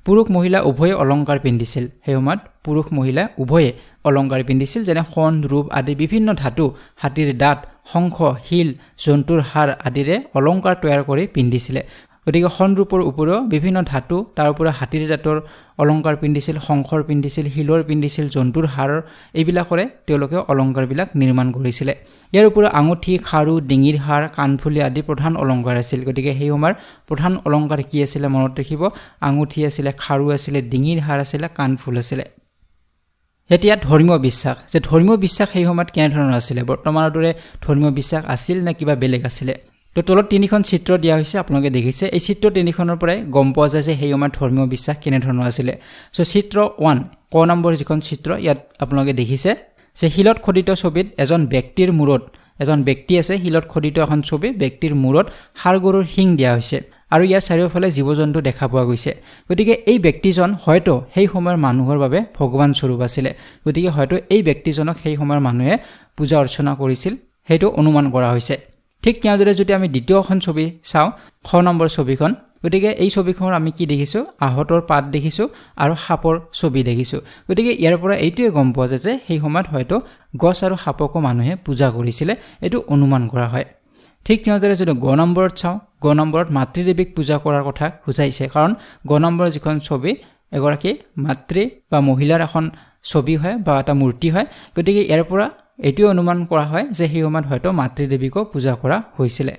পুৰুষ মহিলা উভয়ে অলংকাৰ পিন্ধিছিল সেই সময়ত পুৰুষ মহিলা উভয়ে অলংকাৰ পিন্ধিছিল যেনে সোণ ৰূপ আদি বিভিন্ন ধাতু হাতীৰ দাঁত শংখ শিল জন্তুৰ হাড় আদিৰে অলংকাৰ তৈয়াৰ কৰি পিন্ধিছিল গতিকে সোণ ৰূপৰ উপৰিও বিভিন্ন ধাতু তাৰ উপৰিও হাতীৰ দাঁতৰ অলংকাৰ পিন্ধিছিল শংখৰ পিন্ধিছিল শিলৰ পিন্ধিছিল জন্তুৰ হাড়ৰ এইবিলাকৰে তেওঁলোকে অলংকাৰবিলাক নিৰ্মাণ কৰিছিল ইয়াৰ উপৰিও আঙুঠি খাৰু ডিঙিৰ হাড় কাণফুলি আদি প্ৰধান অলংকাৰ আছিল গতিকে সেই সময়ৰ প্ৰধান অলংকাৰ কি আছিল মনত ৰাখিব আঙুঠি আছিল খাৰু আছিল ডিঙিৰ হাড় আছিল কাণফুল আছিল এতিয়া ধৰ্মীয় বিশ্বাস যে ধৰ্মীয় বিশ্বাস সেই সময়ত কেনেধৰণৰ আছিল বৰ্তমানৰ দৰে ধৰ্মীয় বিশ্বাস আছিল নে কিবা বেলেগ আছিল তো তলত তিনিখন চিত্ৰ দিয়া হৈছে আপোনালোকে দেখিছে এই চিত্ৰ তিনিখনৰ পৰাই গম পোৱা যায় যে সেই সময়ত ধৰ্মীয় বিশ্বাস কেনেধৰণৰ আছিল সো চিত্ৰ 1 ক নম্বৰ যিখন চিত্ৰ ইয়াত আপোনালোকে দেখিছে যে শিলত খোদিত ছবিত এজন ব্যক্তিৰ মূৰত এজন ব্যক্তি আছে শিলত খোদিত এখন ছবি ব্যক্তিৰ মূৰত ষাঁড় গৰুৰ শিং দিয়া হৈছে আৰু ইয়াৰ চাৰিওফালে জীৱ-জন্তু দেখা পোৱা গৈছে গতিকে এই ব্যক্তিজন হয়তো সেই সময়ৰ মানুহৰ বাবে ভগৱান স্বৰূপ আছিল গতিকে হয়তো এই ব্যক্তিজনক সেই সময়ৰ মানুহে পূজা অৰ্চনা কৰিছিল সেইটো অনুমান কৰা হৈছে ঠিক তেনেদৰে যদি আমি দ্বিতীয়খন ছবি চাওঁ খ নম্বৰ ছবিখন গতিকে এই ছবিখনৰ আমি কি দেখিছোঁ আহতৰ পাত দেখিছোঁ আৰু সাপৰ ছবি দেখিছোঁ গতিকে ইয়াৰ পৰা এইটোৱে গম পোৱা যায় যে সেই সময়ত হয়তো গছ আৰু সাপকো মানুহে পূজা কৰিছিল এইটো অনুমান কৰা হয় ঠিক তেনেদৰে যদি গ নম্বৰত চাওঁ গ নম্বৰত মাতৃদেৱীক পূজা কৰাৰ কথা বুজাইছে কাৰণ গ নম্বৰ যিখন ছবি এগৰাকী মাতৃ বা মহিলাৰ এখন ছবি হয় বা এটা মূৰ্তি হয় গতিকে ইয়াৰ পৰা এইটোৱে অনুমান কৰা হয় যে সেই সময়ত হয়তো মাতৃদেৱীকো পূজা কৰা হৈছিল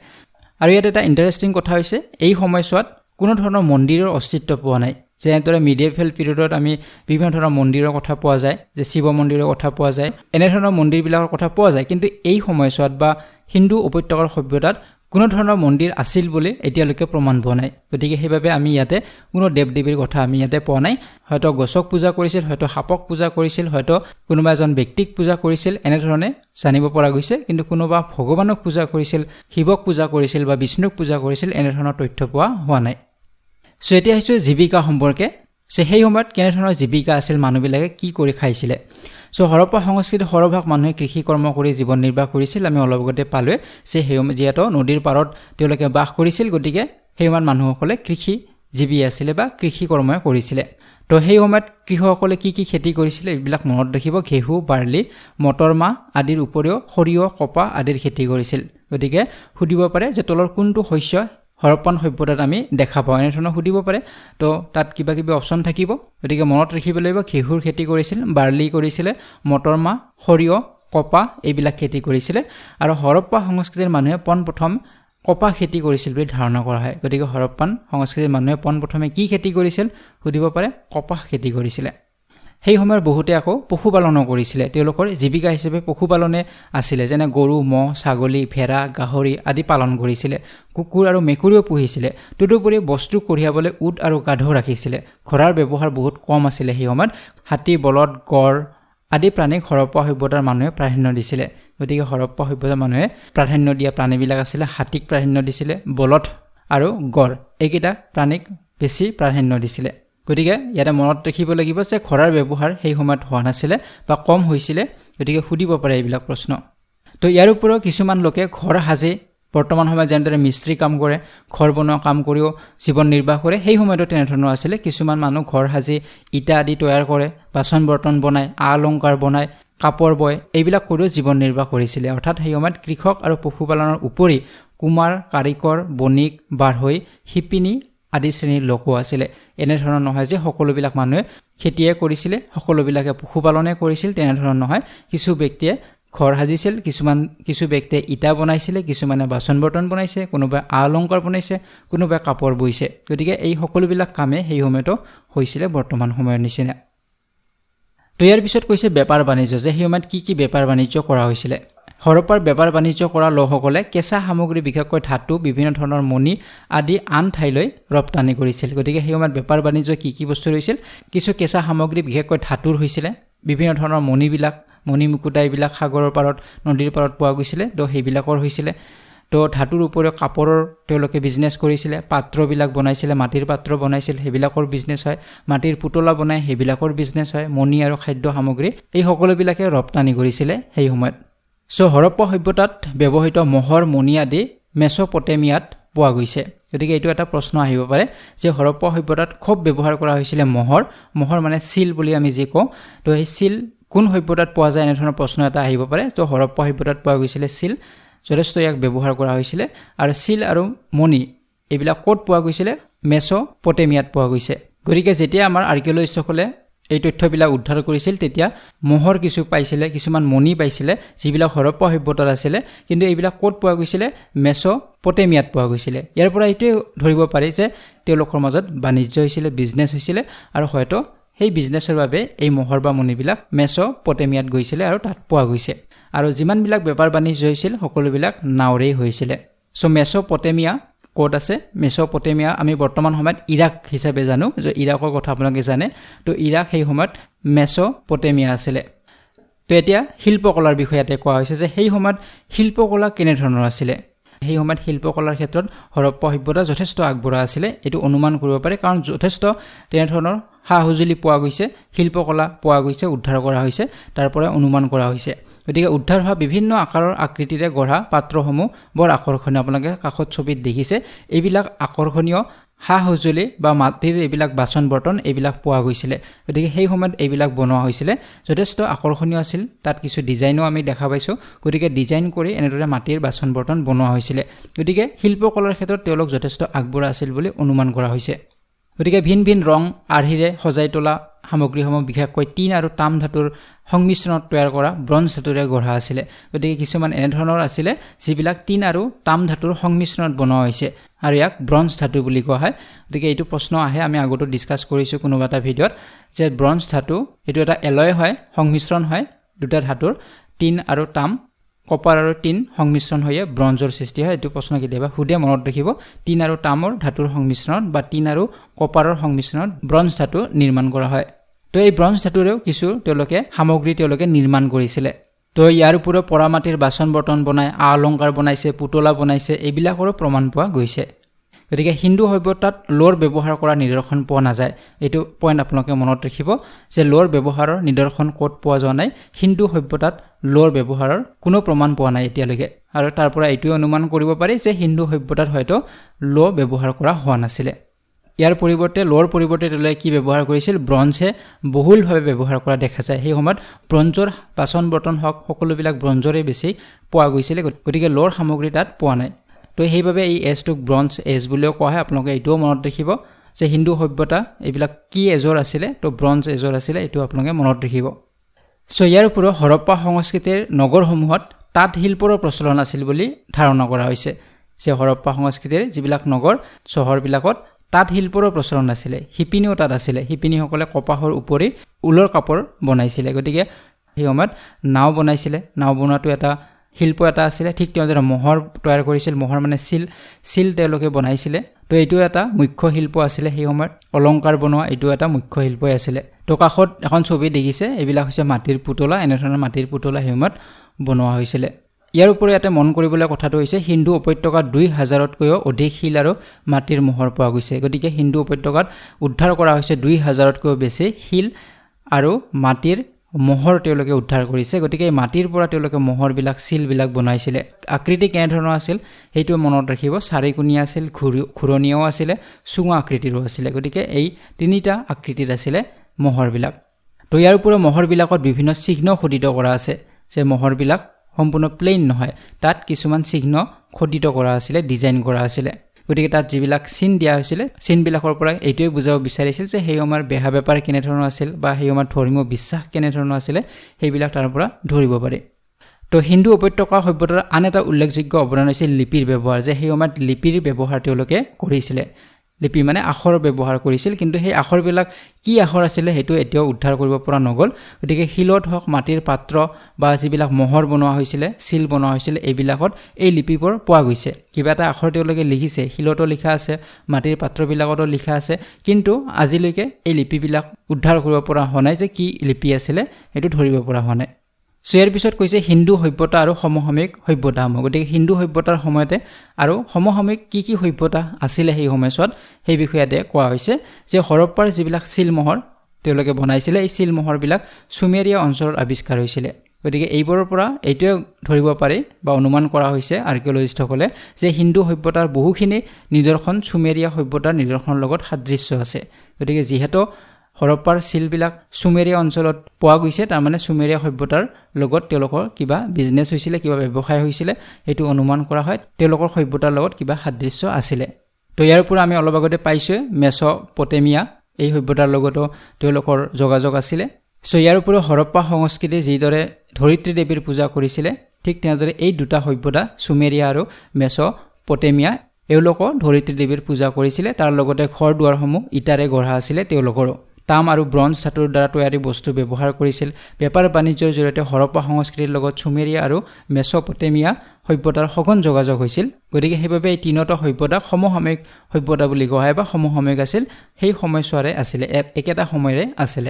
আৰু ইয়াত এটা ইণ্টাৰেষ্টিং কথা হৈছে এই সময়ছোৱাত কোনো ধৰণৰ মন্দিৰৰ অস্তিত্ব পোৱা নাই যেনেদৰে মিডিয়েভেল পিৰিয়ডত আমি বিভিন্ন ধৰণৰ মন্দিৰৰ কথা পোৱা যায় যে শিৱ মন্দিৰৰ কথা পোৱা যায় এনেধৰণৰ মন্দিৰবিলাকৰ কথা পোৱা যায় কিন্তু এই সময়ছোৱাত বা হিন্দু উপত্যকাৰ সভ্যতাত কোনো ধৰণৰ মন্দিৰ আছিল বুলি এতিয়ালৈকে প্ৰমাণ পোৱা নাই গতিকে সেইবাবে আমি ইয়াতে কোনো দেৱ-দেৱীৰ কথা আমি ইয়াতে পোৱা নাই হয়তো গছক পূজা কৰিছিল হয়তো সাপক পূজা কৰিছিল হয়তো কোনোবা এজন ব্যক্তিক পূজা কৰিছিল এনেধৰণে জানিব পৰা গৈছে কিন্তু কোনোবা ভগৱানক পূজা কৰিছিল শিৱক পূজা কৰিছিল বা বিষ্ণুক পূজা কৰিছিল এনেধৰণৰ তথ্য পোৱা হোৱা নাই সো এতিয়া আহিছো জীৱিকা সম্পৰ্কে যে সেই সময়ত কেনেধৰণৰ জীৱিকা আছিল মানুহবিলাকে কি কৰি খাইছিল সো হৰপ্পা সংস্কৃতিৰ সৰভাগ মানুহে কৃষি কৰ্ম কৰি জীৱন নিৰ্বাহ কৰিছিল আমি অলপ আগতে পালোৱে যে সেই যিহেতু নদীৰ পাৰত তেওঁলোকে বাস কৰিছিল গতিকে সেই সময়ত মানুহসকলে কৃষি জীৱী আছিল বা কৃষি কৰ্মই কৰিছিল তো সেই সময়ত কৃষকসকলে কি খেতি কৰিছিল এইবিলাক মনত ৰাখিব ঘেঁহু বাৰ্লি মটৰ মাহ আদিৰ উপৰিও সৰিয়হ কপাহ আদিৰ খেতি কৰিছিল গতিকে সুধিব পাৰে যে তলৰ কোনটো শস্য হৰপ্পান সভ্যতাত আমি দেখা পাওঁ এনেধৰণৰ সুধিব পাৰে তো তাত কিবা অপচন থাকিব গতিকে মনত ৰাখিব লাগিব ঘেঁহুৰ খেতি কৰিছিল বাৰ্লি কৰিছিল মটৰ মাহ সৰিয়হ কপাহ এইবিলাক খেতি কৰিছিল আৰু হৰপ্পা সংস্কৃতিৰ মানুহে পোনপ্ৰথম কপাহ খেতি কৰিছিল বুলি ধাৰণা কৰা হয় গতিকে হৰপ্পান সংস্কৃতিৰ মানুহে পোনপ্ৰথমে কি খেতি কৰিছিল সুধিব পাৰে কপাহ খেতি কৰিছিলে সেই সময়ৰ বহুতে আকৌ পশুপালনো কৰিছিলে তেওঁলোকৰ জীৱিকা হিচাপে পশুপালনে আছিলে যেনে গৰু মহ ছাগলী ভেড়া গাহৰি আদি পালন কৰিছিলে কুকুৰ আৰু মেকুৰীও পুহিছিলে তদুপৰি বস্তু কঢ়িয়াবলৈ উট আৰু গাধ ৰাখিছিলে ঘোঁৰাৰ ব্যৱহাৰ বহুত কম আছিলে সেই সময়ত হাতী বলদ গড় আদি প্ৰাণীক হৰপ্পা সভ্যতাৰ মানুহে প্ৰাধান্য দিছিলে গতিকে হৰপ্পা সভ্যতাৰ মানুহে প্ৰাধান্য দিয়া প্ৰাণীবিলাক আছিলে হাতীক প্ৰাধান্য দিছিলে বলদ আৰু গড় এইকেইটা প্ৰাণীক বেছি প্ৰাধান্য দিছিলে গতিকে ইয়াতে মনত ৰাখিব লাগিব যে ঘোঁৰাৰ ব্যৱহাৰ সেই সময়ত হোৱা নাছিলে বা কম হৈছিলে গতিকে সুধিব পাৰে এইবিলাক প্ৰশ্ন তো ইয়াৰ উপৰিও কিছুমান লোকে ঘৰ সাজে বৰ্তমান সময়ত যেনেদৰে মিস্ত্ৰী কাম কৰে ঘৰ বনোৱা কাম কৰিও জীৱন নিৰ্বাহ কৰে সেই সময়তো তেনেধৰণৰ আছিলে কিছুমান মানুহ ঘৰ সাজি ইটা আদি তৈয়াৰ কৰে বাচন বৰ্তন বনায় অলংকাৰ বনায় কাপোৰ বয় এইবিলাক কৰিও জীৱন নিৰ্বাহ কৰিছিলে অৰ্থাৎ সেই সময়ত কৃষক আৰু পশুপালনৰ উপৰি কুমাৰ কাৰিকৰ বণিক বাঢ়ৈ শিপিনী আদি শ্ৰেণীৰ লোকো আছিলে এনেধৰণৰ নহয় যে সকলোবিলাক মানুহে খেতিয়ে কৰিছিলে সকলোবিলাকে পশুপালনে কৰিছিল তেনেধৰণৰ নহয় কিছু ব্যক্তিয়ে ঘৰ সাজিছিল কিছু ব্যক্তিয়ে ইটা বনাইছিলে কিছুমানে বাচন বৰ্তন বনাইছে কোনোবাই অলংকাৰ বনাইছে কোনোবাই কাপোৰ বৈছে গতিকে এই সকলোবিলাক কামে সেই সময়তো হৈছিলে বৰ্তমান সময়ৰ নিচিনা তো ইয়াৰ পিছত কৈছে বেপাৰ বাণিজ্য যে সেই সময়ত কি বেপাৰ বাণিজ্য কৰা হৈছিলে হৰপ্পাৰ বেপাৰ বাণিজ্য কৰা লোকসকলে কেঁচা সামগ্ৰী বিশেষকৈ ধাতু বিভিন্ন ধৰণৰ মণি আদি আন ঠাইলৈ ৰপ্তানি কৰিছিল গতিকে সেই সময়ত বেপাৰ বাণিজ্য কি বস্তু হৈছিল কিছু কেঁচা সামগ্ৰী বিশেষকৈ ধাতুৰ হৈছিলে বিভিন্ন ধৰণৰ মণি মুকুতা এইবিলাক সাগৰৰ পাৰত নদীৰ পাৰত পোৱা গৈছিলে তো সেইবিলাকৰ হৈছিলে তো ধাতুৰ উপৰিও কাপোৰৰ তেওঁলোকে বিজনেছ কৰিছিলে পাত্ৰবিলাক বনাইছিলে মাটিৰ পাত্ৰ বনাইছিল সেইবিলাকৰ বিজনেছ হয় মাটিৰ পুতলা বনাই সেইবিলাকৰ বিজনেছ হয় মণি আৰু খাদ্য সামগ্ৰী এই সকলোবিলাকে ৰপ্তানি কৰিছিলে সেই সময়ত সো হৰপ্পা সভ্যতাত ব্যৱহৃত মহৰ মণি আদি মেছ'পটেমিয়াত পোৱা গৈছে গতিকে এইটো এটা প্ৰশ্ন আহিব পাৰে যে হৰপ্পা সভ্যতাত খুব ব্যৱহাৰ কৰা হৈছিলে মহৰ মানে চিল বুলি আমি যি কওঁ তো এই চিল কোন সভ্যতাত পোৱা যায় এনেধৰণৰ প্ৰশ্ন এটা আহিব পাৰে তো হৰপ্পা সভ্যতাত পোৱা গৈছিলে চিল যথেষ্ট ইয়াক ব্যৱহাৰ কৰা হৈছিলে আৰু চিল আৰু মণি এইবিলাক ক'ত পোৱা গৈছিলে মেছ'পটেমিয়াত পোৱা গৈছে গতিকে যেতিয়া আমাৰ আৰ্কিঅলজিষ্টসকলে এই তথ্যবিলাক উদ্ধাৰ কৰিছিল তেতিয়া মহৰ কিছু পাইছিলে কিছুমান মণি পাইছিলে যিবিলাক হৰপ্পা সভ্যতাত আছিলে কিন্তু এইবিলাক ক'ত পোৱা গৈছিলে মেছ'পটেমিয়াত পোৱা গৈছিলে ইয়াৰ পৰা এইটোৱে ধৰিব পাৰি যে তেওঁলোকৰ মাজত বাণিজ্য হৈছিলে বিজনেছ হৈছিলে আৰু হয়তো সেই বিজনেছৰ বাবে এই মহৰ বা মণিবিলাক মেছ'পটেমিয়াত গৈছিলে আৰু তাত পোৱা গৈছে আৰু যিমানবিলাক বেপাৰ বাণিজ্য হৈছিল সকলোবিলাক নাওৰেই হৈছিলে সো মেছ'পটেমিয়া ক'ত আছে মেছ'পটেমিয়া আমি বৰ্তমান সময়ত ইৰাক হিচাপে জানো যে ইৰাকৰ কথা আপোনালোকে জানে তো ইৰাক সেই সময়ত মেছ'পটেমিয়া আছিলে তো এতিয়া শিল্পকলাৰ বিষয়তে কোৱা হৈছে যে সেই সময়ত শিল্পকলা কেনেধৰণৰ আছিলে সেই সময়ত শিল্পকলাৰ ক্ষেত্ৰত হৰপ্পা সভ্যতা যথেষ্ট আগবঢ়া আছিলে এইটো অনুমান কৰিব পাৰে কাৰণ যথেষ্ট তেনেধৰণৰ সা সঁজুলি পোৱা গৈছে শিল্পকলা পোৱা গৈছে উদ্ধাৰ কৰা হৈছে তাৰ পৰা অনুমান কৰা হৈছে গতিকে উদ্ধাৰ হোৱা বিভিন্ন আকাৰৰ আকৃতিৰে গঢ়া পাত্ৰসমূহ বৰ আকৰ্ষণীয় আপোনালোকে কাষত ছবিত দেখিছে এইবিলাক আকৰ্ষণীয় সা সঁজুলি বা মাটিৰ এইবিলাক বাচন বৰ্তন এইবিলাক পোৱা গৈছিলে গতিকে সেই সময়ত এইবিলাক বনোৱা হৈছিলে যথেষ্ট আকৰ্ষণীয় আছিল তাত কিছু ডিজাইনো আমি দেখা পাইছোঁ গতিকে ডিজাইন কৰি এনেদৰে মাটিৰ বাচন বৰ্তন বনোৱা হৈছিলে গতিকে শিল্পকলাৰ ক্ষেত্ৰত তেওঁলোক যথেষ্ট আগবঢ়া আছিল বুলি অনুমান কৰা হৈছে গতিকে ভিন ভিন ৰং আৰ্হিৰে সজাই তোলা সামগ্ৰীসমূহ বিশেষকৈ টিন আৰু তাম ধাতুৰ সংমিশ্ৰণত তৈয়াৰ কৰা ব্ৰঞ্জ ধাতুৰে গঢ়া আছিলে গতিকে কিছুমান এনেধৰণৰ আছিলে যিবিলাক টিন আৰু তাম ধাতুৰ সংমিশ্ৰণত বনোৱা হৈছে আৰু ইয়াক ব্ৰঞ্জ ধাতু বুলি কোৱা হয় গতিকে এইটো প্ৰশ্ন আহে আমি আগতো ডিছকাছ কৰিছোঁ কোনোবা এটা ভিডিঅ'ত যে ব্ৰঞ্জ ধাতু এইটো এটা এলয় হয় সংমিশ্ৰণ হয় দুটা ধাতুৰ টিন আৰু তাম কপাৰ আৰু টিন সংমিশ্ৰণ হৈ ব্ৰঞ্জৰ সৃষ্টি হয় এইটো প্ৰশ্ন কেতিয়াবা সুধে মনত ৰাখিব টিন আৰু তামৰ ধাতুৰ সংমিশ্ৰণত বা টিন আৰু কপাৰৰ সংমিশ্ৰণত ব্ৰঞ্জ ধাতু নিৰ্মাণ কৰা হয় তো এই ব্ৰঞ্জ ধাতুৰেও কিছু তেওঁলোকে সামগ্ৰী নিৰ্মাণ কৰিছিলে তো ইয়াৰ উপৰিও পৰা মাটিৰ বাচন বৰ্তন বনাই অলংকাৰ বনাইছে পুতলা বনাইছে এইবিলাকৰো প্ৰমাণ পোৱা গৈছে গতিকে হিন্দু সভ্যতাত লোৰ ব্যৱহাৰ কৰা নিদৰ্শন পোৱা নাযায় এইটো পইণ্ট আপোনালোকে মনত ৰাখিব যে লোৰ ব্যৱহাৰৰ নিদৰ্শন ক'ত পোৱা যোৱা নাই হিন্দু সভ্যতাত লোৰ ব্যৱহাৰৰ কোনো প্ৰমাণ পোৱা নাই এতিয়ালৈকে আৰু তাৰ পৰা এইটোৱে অনুমান কৰিব পাৰি যে হিন্দু সভ্যতাত হয়তো লো ব্যৱহাৰ কৰা হোৱা নাছিলে ইয়াৰ পৰিৱৰ্তে লোৰ পৰিৱৰ্তে তেওঁলোকে কি ব্যৱহাৰ কৰিছিল ব্ৰঞ্জে বহুলভাৱে ব্যৱহাৰ কৰা দেখা যায় সেই সময়ত ব্ৰঞ্জৰ বাচন বৰ্তন হওক সকলোবিলাক ব্ৰঞ্জৰে বেছি পোৱা গৈছিলে গতিকে লোৰ সামগ্ৰী তাত পোৱা নাই তো সেইবাবে এই এজটোক ব্ৰঞ্জ এজ বুলিও কোৱা হয় আপোনালোকে এইটোও মনত ৰাখিব যে হিন্দু সভ্যতা এইবিলাক কি এজৰ আছিলে তো ব্ৰঞ্জ এজৰ আছিলে এইটো আপোনালোকে মনত ৰাখিব সো ইয়াৰ উপৰিও হৰপ্পা সংস্কৃতিৰ নগৰসমূহত তাঁত শিল্পৰ প্ৰচলন আছিল বুলি ধাৰণা কৰা হৈছে যে হৰপ্পা সংস্কৃতিৰ যিবিলাক নগৰ চহৰবিলাকত তাঁত শিল্পৰ প্ৰচলন আছিলে শিপিনীও তাত আছিলে শিপিনীসকলে কপাহৰ উপৰি ঊলৰ কাপোৰ বনাইছিলে গতিকে সেই সময়ত নাও বনাইছিলে নাও বনোৱাটো এটা শিল্প এটা আছিলে ঠিক তেনেদৰে মহৰ তৈয়াৰ কৰিছিল মহৰ মানে চিল তেওঁলোকে বনাইছিলে তো এইটো এটা মুখ্য শিল্প আছিলে সেই সময়ত অলংকাৰ বনোৱা এইটো এটা মুখ্য শিল্পই আছিলে তো কাষত এখন ছবি দেখিছে এইবিলাক হৈছে মাটিৰ পুতলা এনেধৰণৰ মাটিৰ পুতলা সেই সময়ত বনোৱা হৈছিলে ইয়াৰ উপৰি এটা মন কৰিবলৈ কথাটো হৈছে হিন্দু উপত্যকাত 2000তকৈও অধিক শিল আৰু মাটিৰ মোহৰ পোৱা গৈছে গতিকে হিন্দু উপত্যকাত উদ্ধাৰ কৰা হৈছে 2000তকৈও বেছি শিল আৰু মাটিৰ মোহৰ তেওঁলোকে উদ্ধাৰ কৰিছে গতিকে মাটিৰ পৰা তেওঁলোকে মোহৰবিলাক চিলবিলাক বনাইছিলে আকৃতি কেনে ধৰণৰ আছিল সেইটো মনত ৰাখিব চাৰিকোণীয়া আছিল ঘূৰণীয়াও আছিল সুঙা আকৃতিৰো আছিল গতিকে এই তিনিটা আকৃতিত আছিল মোহৰবিলাক তো ইয়াৰ উপৰি মোহৰবিলাকত বিভিন্ন চিহ্ন খোদিত কৰা আছে যে মোহৰবিলাক সম্পূৰ্ণ প্লেইন নহয় তাত কিছুমান চিহ্ন খোদিত কৰা আছিল ডিজাইন কৰা আছিল গতিকে তাত যিবিলাক চিন দিয়া হৈছিল চিনবিলাকৰ পৰা এইটোৱে বুজাব বিচাৰিছিল যে সেই সময়ৰ বেহা বেপাৰ কেনে ধৰণৰ আছিল বা সেই সময়ৰ ধৰ্মীয় বিশ্বাস কেনে ধৰণৰ আছিল সেইবিলাক তাৰ পৰা ধৰিব পাৰি তো হিন্দু উপত্যকা সভ্যতাৰ আন এটা উল্লেখযোগ্য অৱদান হৈছে লিপিৰ ব্যৱহাৰ যে সেই সময়ত লিপিৰ ব্যৱহাৰ তেওঁলোকে কৰিছিল লিপি মানে আখৰ ব্যৱহাৰ কৰিছিল কিন্তু সেই আখৰবিলাক কি আখৰ আছিল হেতু এতিয়াও উদ্ধাৰ কৰিব পৰা নগল গতিকে শিলত হক মাটিৰ পাত্ৰ বা যিবিলাক মোহৰ বনোৱা হৈছিল চিল বনোৱা হৈছিল এইবিলাকত এই লিপিবোৰ পোৱা গৈছে কিবা এটা আখৰ তেওঁলোকে লিখিছে শিলতো লিখা আছে মাটিৰ পাত্ৰবিলাকতো লিখা আছে কিন্তু আজিলৈকে এই লিপিবিলাক উদ্ধাৰ কৰিব পৰা হোৱা নাই যে কি লিপি আছিল হেতু ধৰিব পৰা হোৱা নাই ইয়াৰ পিছত কৈছে হিন্দু সভ্যতা আৰু সমসাময়িক সভ্যতা গতিকে হিন্দু সভ্যতাৰ সময়তে আৰু সমসাময়িক কি সভ্যতা আছিল সেই সময়ছোৱাত সেই বিষয়তে কোৱা হৈছে যে হৰপ্পাৰ যিবিলাক চিলমোহৰ তেওঁলোকে বনাইছিল এই চিলমোহৰবিলাক সুমেৰিয়া অঞ্চলত আৱিষ্কাৰ হৈছিল গতিকে এইবোৰৰ পৰা এইটোৱে ধৰিব পাৰি বা অনুমান কৰা হৈছে আৰ্কিঅলজিষ্টসকলে যে হিন্দু সভ্যতাৰ বহুখিনি নিদৰ্শন সুমেৰিয়া সভ্যতাৰ নিদৰ্শনৰ লগত সাদৃশ্য আছে গতিকে যিহেতু হৰপ্পাৰ চিলবিলাক সুমেৰিয়া অঞ্চলত পোৱা গৈছে তাৰ মানে সুমেৰিয়া সভ্যতাৰ লগত তেওঁলোকৰ কিবা বিজনেছ হৈছিল কিবা ব্যৱসায় হৈছিল এইটো অনুমান কৰা হয় তেওঁলোকৰ সভ্যতাৰ লগত কিবা সাদৃশ্য আছিল তো ইয়াৰ পৰা আমি অলপ আগতে পাইছোঁ মেছ'পটেমিয়া এই সভ্যতাৰ লগতো তেওঁলোকৰ যোগাযোগ আছিল ইয়াৰ উপৰিও হৰপ্পা সংস্কৃতি যিদৰে ধৰিত্ৰী দেৱীৰ পূজা কৰিছিল ঠিক তেনেদৰে এই দুটা সভ্যতা সুমেৰিয়া আৰু মেছ'পটেমিয়া এওঁলোকৰ ধৰিত্ৰী দেৱীৰ পূজা কৰিছিল তাৰ লগতে ঘৰ দুৱাৰসমূহ ইটাৰে গঢ়া আছিল তেওঁলোকৰো তাম আৰু ব্ৰঞ্জ ধাতুৰ দ্বাৰা তৈয়াৰী বস্তু ব্যৱহাৰ কৰিছিল বেপাৰ বাণিজ্যৰ জৰিয়তে হৰপ্পা সংস্কৃতিৰ লগত সুমেৰিয়া আৰু মেছ'পটেমিয়া সভ্যতাৰ সঘন যোগাযোগ হৈছিল গতিকে সেইবাবে এই তিনিটা সভ্যতা সমসাময়িক সভ্যতা বুলি কোৱা হয় বা সমসাময়িক আছিল সেই সময়ছোৱাৰে আছিল একেটা সময়ৰে আছিল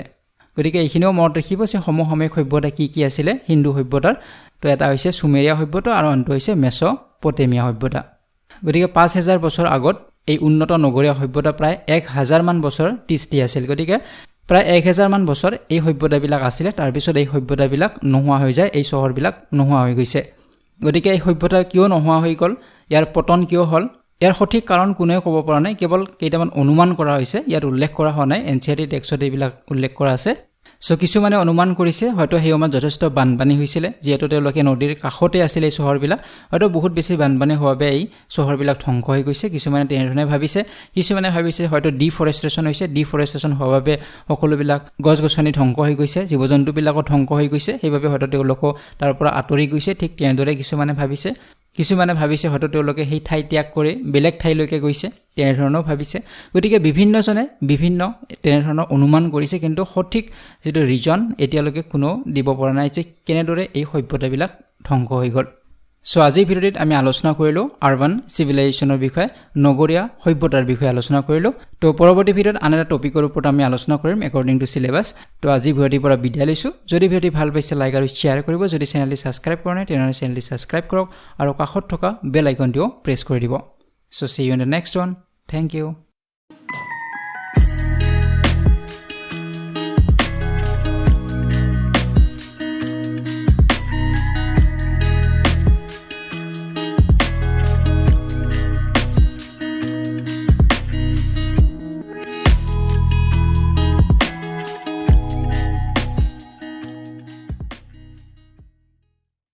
গতিকে এইখিনিও মনত ৰাখিব যে সমসাময়িক সভ্যতা কি আছিল হিন্দু সভ্যতাৰ তো এটা হৈছে সুমেৰিয়া সভ্যতা আৰু আনটো হৈছে মেছ'পটেমিয়া সভ্যতা গতিকে 5000 বছৰ আগত এই উন্নত নগৰীয়া সভ্যতা প্ৰায় 1000 মান বছৰ তিষ্টি আছিল গতিকে প্ৰায় 1000 মান বছৰ এই সভ্যতাবিলাক আছিল তাৰ পিছত এই সভ্যতাবিলাক নোহোৱা হৈ যায় এই চহৰবিলাক নোহোৱা হৈ গৈছে গতিকে এই সভ্যতা কিয় নোহোৱা হৈ গ'ল ইয়াৰ পতন কিয় হ'ল ইয়াৰ সঠিক কাৰণ কোনেও ক'ব পৰা নাই কেৱল কেইটামান অনুমান কৰা হৈছে ইয়াত উল্লেখ কৰা হোৱা নাই এনচিআৰটি টেক্সট এইবিলাক উল্লেখ কৰা আছে কিছুমানে অনুমান কৰিছে হয়তো সেই সময়ত যথেষ্ট বানপানী হৈছিল যিহেতু তেওঁলোকে নদীৰ কাষতে আছিল এই চহৰবিলাক হয়তো বহুত বেছি বানপানী হোৱাৰ বাবে এই চহৰবিলাক ধ্বংস হৈ গৈছে কিছুমানে তেনেধৰণে ভাবিছে কিছুমানে ভাবিছে হয়তো ডিফৰেষ্টেশ্যন হৈছে ডিফৰেষ্টেশ্যন হোৱাৰ বাবে সকলোবিলাক গছ-গছনি ধ্বংস হৈ গৈছে জীৱ-জন্তুবিলাকো ধ্বংস হৈ গৈছে সেইবাবে হয়তো তেওঁলোকো তাৰ পৰা আঁতৰি গৈছে ঠিক তেনেদৰে কিছুমানে ভাবিছে হয়তো তেওঁলোকে সেই ঠাই ত্যাগ কৰি বেলেগ ঠাইলৈকে গৈছে তেনেধৰণেও ভাবিছে গতিকে বিভিন্নজনে বিভিন্ন তেনেধৰণৰ অনুমান কৰিছে কিন্তু সঠিক যেটো ৰিজন এতিয়ালৈকে কোনো দিব পৰা নাই যে কেনেদৰে এই সভ্যতাবিলাক ধ্বংস হৈ গ'ল আজিৰ ভিডিঅ'ত আমি আলোচনা কৰিলো আৰবান সিভিলাইজেশ্যনৰ বিষয়ে নগৰীয়া সভ্যতাৰ বিষয়ে আলোচনা কৰিলো তো পৰৱৰ্তী ভিডিঅ'ত আন এটা টপিকৰ ওপৰত আমি আলোচনা কৰিম একৰ্ডিং টু সিলেবাস তো আজি ভিডিঅ'টিৰ পৰা বিদায় লৈছো যদি ভিডিঅ'টি ভাল পাইছে লাইক আৰু শ্বেয়াৰ কৰিব যদি চেনেলটি সাবস্ক্ৰাইব কৰা নাই তেনেহ'লে চেনেলটি সাবস্ক্ৰাইব কৰক আৰু কাষত থকা বেল আইকনটিও প্ৰেছ কৰি দিব see you in the next one thank you